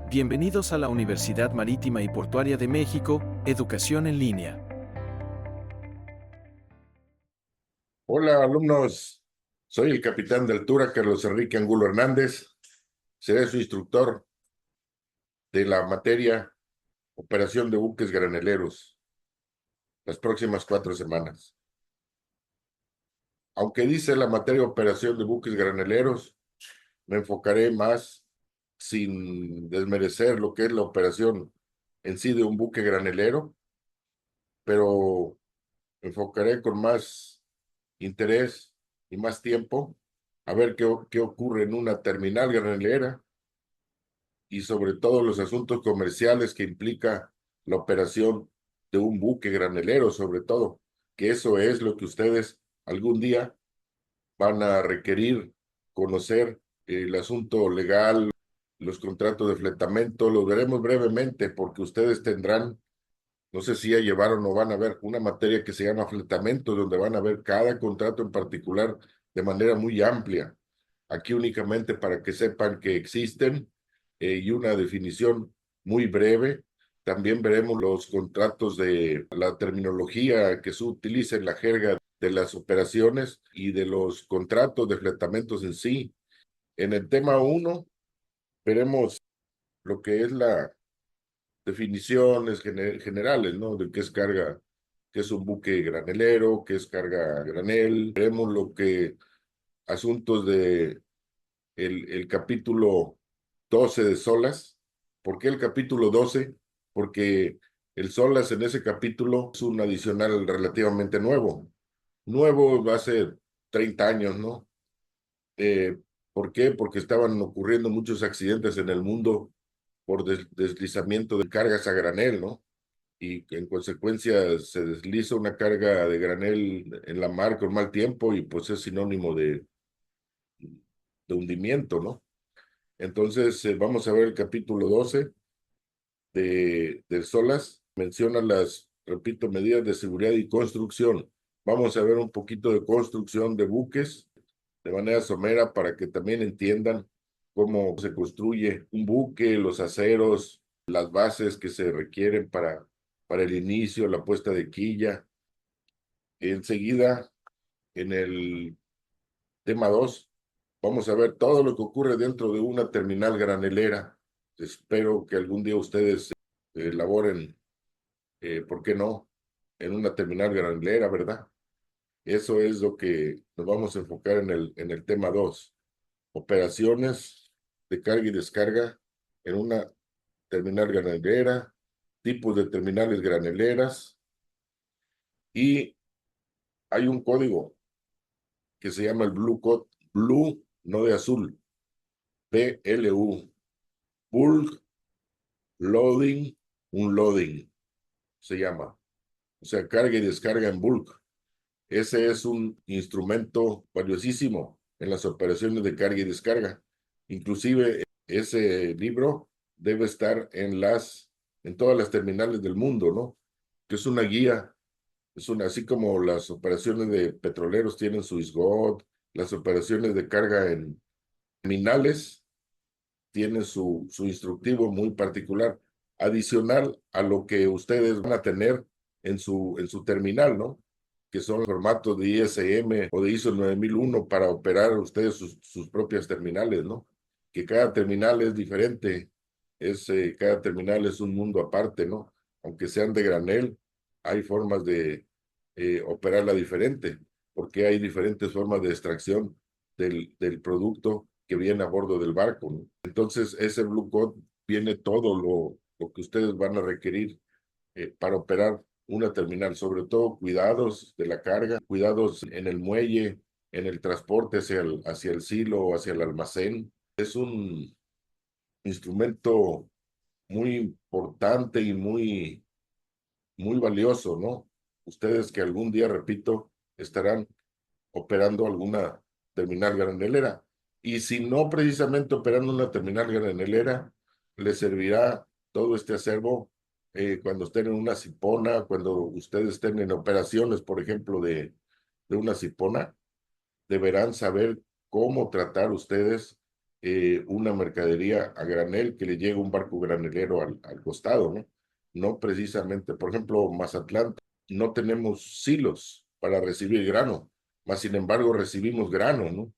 Bienvenidos a la Universidad Marítima y Portuaria de México, Educación en Línea. Hola, alumnos. Soy el capitán de altura, Carlos Enrique Angulo Hernández. Seré su instructor de la materia Operación de Buques Graneleros las próximas 4 semanas. Aunque dice la materia Operación de Buques Graneleros, me enfocaré más sin desmerecer lo que es la operación en sí de un buque granelero, pero me enfocaré con más interés y más tiempo a ver qué ocurre en una terminal granelera y sobre todo los asuntos comerciales que implica la operación de un buque granelero, sobre todo, que eso es lo que ustedes algún día van a requerir conocer, el asunto legal, los contratos de fletamento. Lo veremos brevemente porque ustedes tendrán, no sé si ya llevaron o van a ver una materia que se llama fletamento, donde van a ver cada contrato en particular de manera muy amplia. Aquí únicamente para que sepan que existen, y una definición muy breve. También veremos los contratos de la terminología que se utiliza en la jerga de las operaciones y de los contratos de fletamentos en sí. En el tema 1 veremos lo que es la definiciones generales, ¿no? De qué es carga, qué es un buque granelero, qué es carga a granel. Veremos lo que asuntos de el capítulo 12 de Solas. ¿Por qué el capítulo 12? Porque el Solas en ese capítulo es un adicional relativamente nuevo. Nuevo hace 30 años, ¿no? Eh, ¿Por qué? Porque estaban ocurriendo muchos accidentes en el mundo por deslizamiento de cargas a granel, ¿no? Y en consecuencia se desliza una carga de granel en la mar con mal tiempo y pues es sinónimo de hundimiento, ¿no? Entonces, vamos a ver el capítulo 12 de Solas. Menciona las, repito, medidas de seguridad y construcción. Vamos a ver un poquito de construcción de buques de manera somera para que también entiendan cómo se construye un buque, los aceros, las bases que se requieren para el inicio, la puesta de quilla. Enseguida, en el tema 2, vamos a ver todo lo que ocurre dentro de una terminal granelera. Espero que algún día ustedes elaboren, ¿por qué no?, en una terminal granelera, ¿verdad? Eso es lo que nos vamos a enfocar en el tema 2. Operaciones de carga y descarga en una terminal granelera, tipos de terminales graneleras, y hay un código que se llama el Blue Code, Blue, no de azul, BLU, Bulk Loading, un loading, se llama. O sea, carga y descarga en bulk. Ese es un instrumento valiosísimo en las operaciones de carga y descarga. Inclusive ese libro debe estar en todas las terminales del mundo, ¿no? Que es una guía, así como las operaciones de petroleros tienen su ISGOT, las operaciones de carga en terminales tiene su instructivo muy particular, adicional a lo que ustedes van a tener en su terminal, ¿no? Que son los formatos de ISM o de ISO 9001 para operar ustedes sus propias terminales, ¿no? Que cada terminal es diferente, cada terminal es un mundo aparte, ¿no? Aunque sean de granel, hay formas de operarla diferente, porque hay diferentes formas de extracción del producto que viene a bordo del barco, ¿no? Entonces, ese Blue Code viene todo lo que ustedes van a requerir para operar una terminal, sobre todo cuidados de la carga, cuidados en el muelle, en el transporte hacia el silo o hacia el almacén. Es un instrumento muy importante y muy valioso, ¿no? Ustedes que algún día, repito, estarán operando alguna terminal granelera. Y si no precisamente operando una terminal granelera, les servirá todo este acervo cuando estén en una cipona, cuando ustedes estén en operaciones, por ejemplo, de una cipona, deberán saber cómo tratar ustedes una mercadería a granel, que le llega un barco granelero al costado, ¿no? No precisamente, por ejemplo, Mazatlán, no tenemos silos para recibir grano, mas sin embargo recibimos grano, ¿no?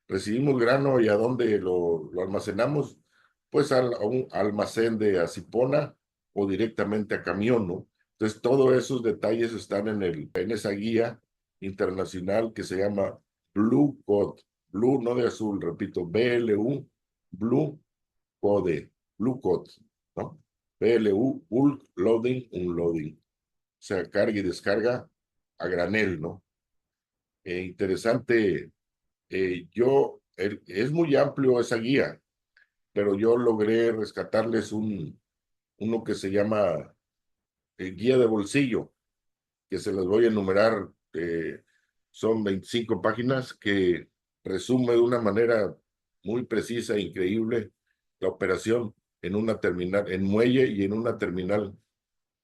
Recibimos grano, y ¿a dónde lo almacenamos? Pues a un almacén de Acipona o directamente a camión, ¿no? Entonces, todos esos detalles están en esa guía internacional que se llama Blue Code. Blue, no de azul, repito, BLU, Blue Code, Blue Code, ¿no? BLU, bulk loading, unloading. O sea, carga y descarga a granel, ¿no? Interesante. Es muy amplio esa guía, pero yo logré rescatarles uno que se llama guía de bolsillo, que se las voy a enumerar. Son 25 páginas que resume de una manera muy precisa e increíble la operación en una terminal, en muelle y en una terminal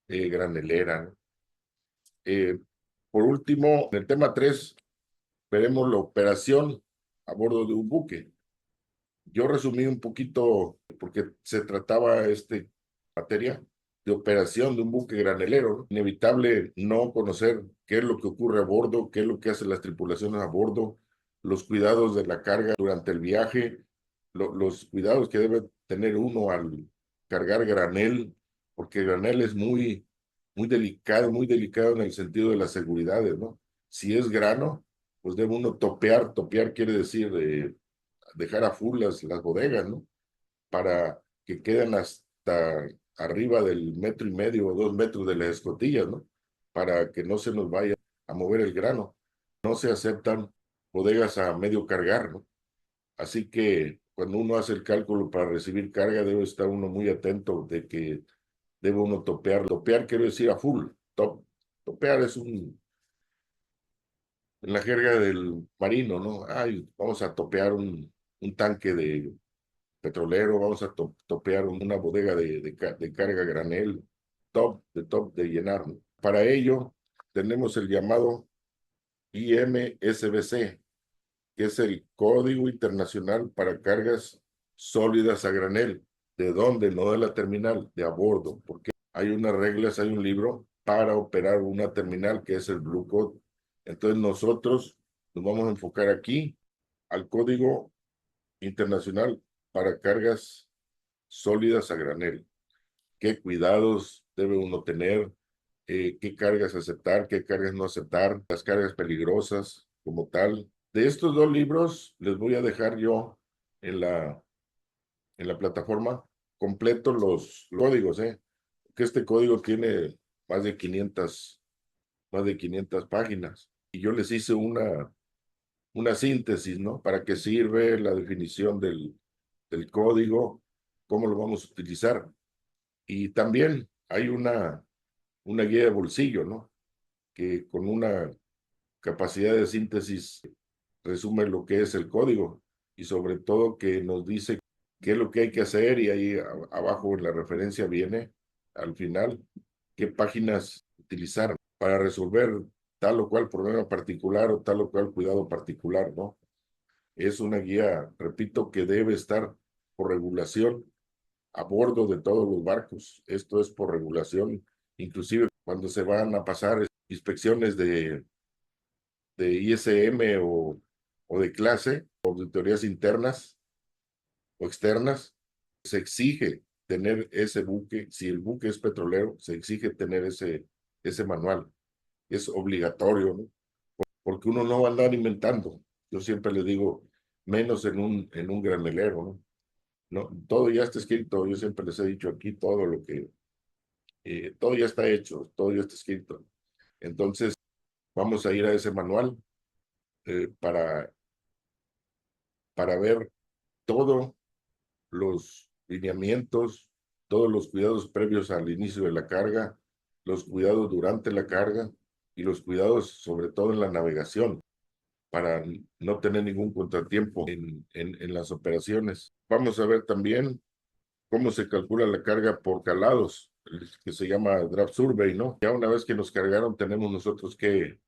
granelera. Eh, por último, en el tema 3 veremos la operación a bordo de un buque. Yo resumí un poquito, porque se trataba materia de operación de un buque granelero, ¿no? Inevitable no conocer qué es lo que ocurre a bordo, qué es lo que hacen las tripulaciones a bordo, los cuidados de la carga durante el viaje, los cuidados que debe tener uno al cargar granel, porque el granel es muy delicado en el sentido de las seguridades, ¿no? Si es grano, pues debe uno topear. Topear quiere decir dejar a full las bodegas, ¿no? Para que queden hasta arriba del 1,5 o 2 metros de las escotillas, ¿no? Para que no se nos vaya a mover el grano. No se aceptan bodegas a medio cargar, ¿no? Así que cuando uno hace el cálculo para recibir carga, debe estar uno muy atento de que debe uno topear. Topear quiere decir a full. Topear es en la jerga del marino, ¿no? Ay, vamos a topear un tanque de petrolero, vamos a topear una bodega de carga granel, top de llenar, ¿no? Para ello, tenemos el llamado IMSBC, que es el Código Internacional para Cargas Sólidas a Granel. ¿De dónde? No de la terminal, de a bordo, porque hay unas reglas, hay un libro para operar una terminal que es el Blue Code. Entonces nosotros nos vamos a enfocar aquí al Código Internacional para Cargas Sólidas a Granel. ¿Qué cuidados debe uno tener? ¿Qué cargas aceptar? ¿Qué cargas no aceptar? Las cargas peligrosas como tal. De estos 2 libros les voy a dejar yo en la plataforma completo los códigos, que este código tiene más de 500 páginas. Y yo les hice una síntesis, ¿no? ¿Para qué sirve la definición del código? ¿Cómo lo vamos a utilizar? Y también hay una guía de bolsillo, ¿no? Que con una capacidad de síntesis resume lo que es el código, y sobre todo que nos dice qué es lo que hay que hacer, y ahí abajo en la referencia viene al final qué páginas utilizar para resolver tal o cual problema particular o tal o cual cuidado particular, ¿no? Es una guía, repito, que debe estar por regulación a bordo de todos los barcos. Esto es por regulación, inclusive cuando se van a pasar inspecciones de ISM o de clase, o auditorías internas o externas, se exige tener ese buque. Si el buque es petrolero, se exige tener ese manual. Es obligatorio, ¿no? Porque uno no va a andar inventando. Yo siempre le digo, menos en un granelero, ¿no? No, todo ya está escrito. Yo siempre les he dicho aquí todo ya está hecho, todo ya está escrito. Entonces, vamos a ir a ese manual para ver todos los lineamientos, todos los cuidados previos al inicio de la carga, los cuidados durante la carga y los cuidados sobre todo en la navegación, para no tener ningún contratiempo en las operaciones. Vamos a ver también cómo se calcula la carga por calados, que se llama Draft Survey, ¿no? Ya una vez que nos cargaron, tenemos nosotros que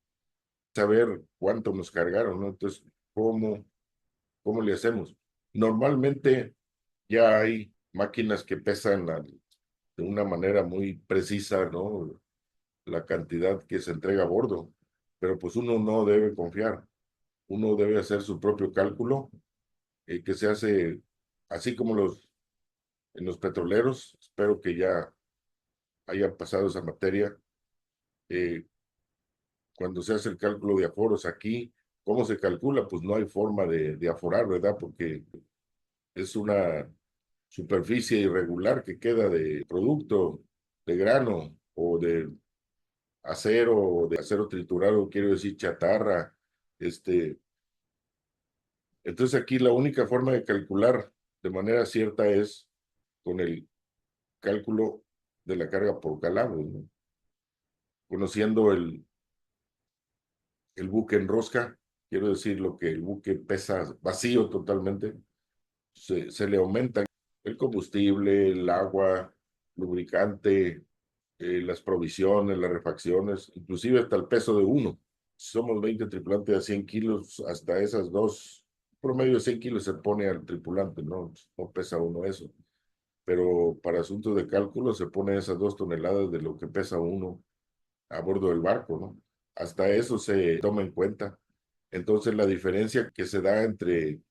saber cuánto nos cargaron, ¿no? Entonces, ¿cómo le hacemos? Normalmente ya hay máquinas que pesan de una manera muy precisa, ¿no? La cantidad que se entrega a bordo, pero pues uno no debe confiar, uno debe hacer su propio cálculo, que se hace así como en los petroleros. Espero que ya hayan pasado esa materia. eh, Cuando se hace el cálculo de aforos aquí, ¿cómo se calcula? Pues no hay forma de aforar, ¿verdad? Porque es una superficie irregular que queda de producto, de grano o de acero o de acero triturado, quiero decir chatarra. Este, entonces aquí la única forma de calcular de manera cierta es con el cálculo de la carga por calado, ¿no? Conociendo el buque en rosca, quiero decir lo que el buque pesa vacío totalmente, se le aumenta el combustible, el agua, lubricante, las provisiones, las refacciones, inclusive hasta el peso de uno. Si somos 20 tripulantes a 100 kilos, hasta esas dos, promedio de 100 kilos se pone al tripulante, ¿no? No pesa uno eso. Pero para asuntos de cálculo se pone esas 2 toneladas de lo que pesa uno a bordo del barco, ¿no? Hasta eso se toma en cuenta. Entonces la diferencia que se da entre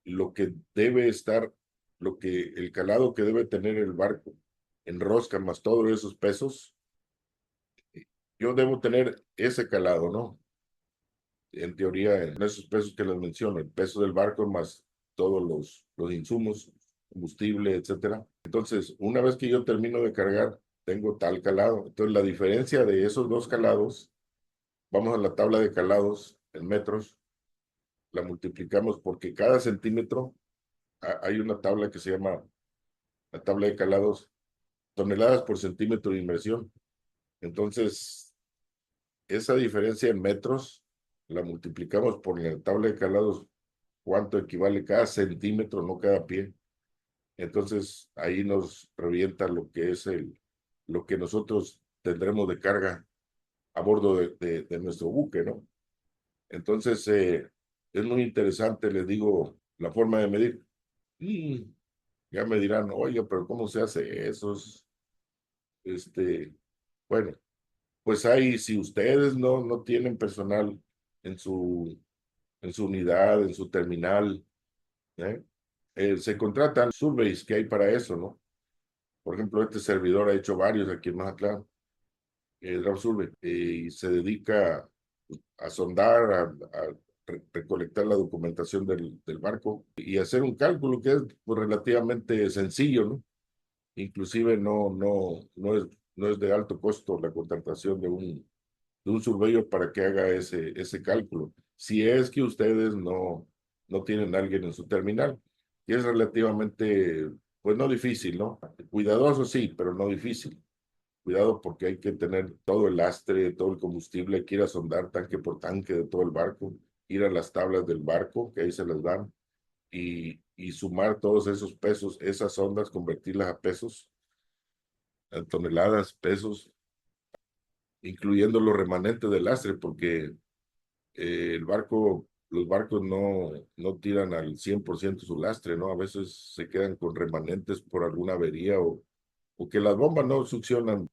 lo que debe estar, el calado que debe tener el barco en rosca más todos esos pesos, yo debo tener ese calado, ¿no? En teoría, en esos pesos que les menciono, el peso del barco más todos los insumos, combustible, etcétera. Entonces, una vez que yo termino de cargar, tengo tal calado. Entonces, la diferencia de esos dos calados, vamos a la tabla de calados en metros, la multiplicamos porque cada centímetro hay una tabla que se llama la tabla de calados, toneladas por centímetro de inmersión. Entonces, esa diferencia en metros la multiplicamos por la tabla de calados, cuánto equivale cada centímetro, no cada pie. Entonces, ahí nos revienta lo que es lo que nosotros tendremos de carga a bordo de nuestro buque, ¿no? Entonces, es muy interesante, les digo, la forma de medir. Mm, ya me dirán, oye, pero ¿cómo se hace eso? Este, bueno, pues ahí, si ustedes no tienen personal en en su unidad, en su terminal, ¿eh? Se contratan surveys que hay para eso, ¿no? Por ejemplo, este servidor ha hecho varios aquí en Mazatlán, Drop Survey, y se dedica a sondar, recolectar la documentación del barco y hacer un cálculo que es pues, relativamente sencillo, ¿no? Inclusive no es de alto costo la contratación de un surveyor para que haga ese cálculo. Si es que ustedes no tienen a alguien en su terminal, y es relativamente, pues no difícil, ¿no? Cuidadoso sí, pero no difícil. Cuidado porque hay que tener todo el lastre, todo el combustible, hay que ir a sondar tanque por tanque de todo el barco, ir a las tablas del barco, que ahí se las dan, y sumar todos esos pesos, esas ondas, convertirlas a pesos, a toneladas, pesos, incluyendo los remanentes del lastre, porque los barcos no tiran al 100% su lastre, ¿no? A veces se quedan con remanentes por alguna avería o que las bombas no succionan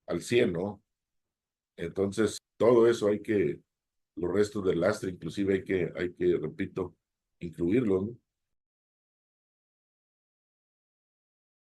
al 100, ¿no? Entonces, todo eso los restos del lastre, inclusive repito, incluirlo, ¿no?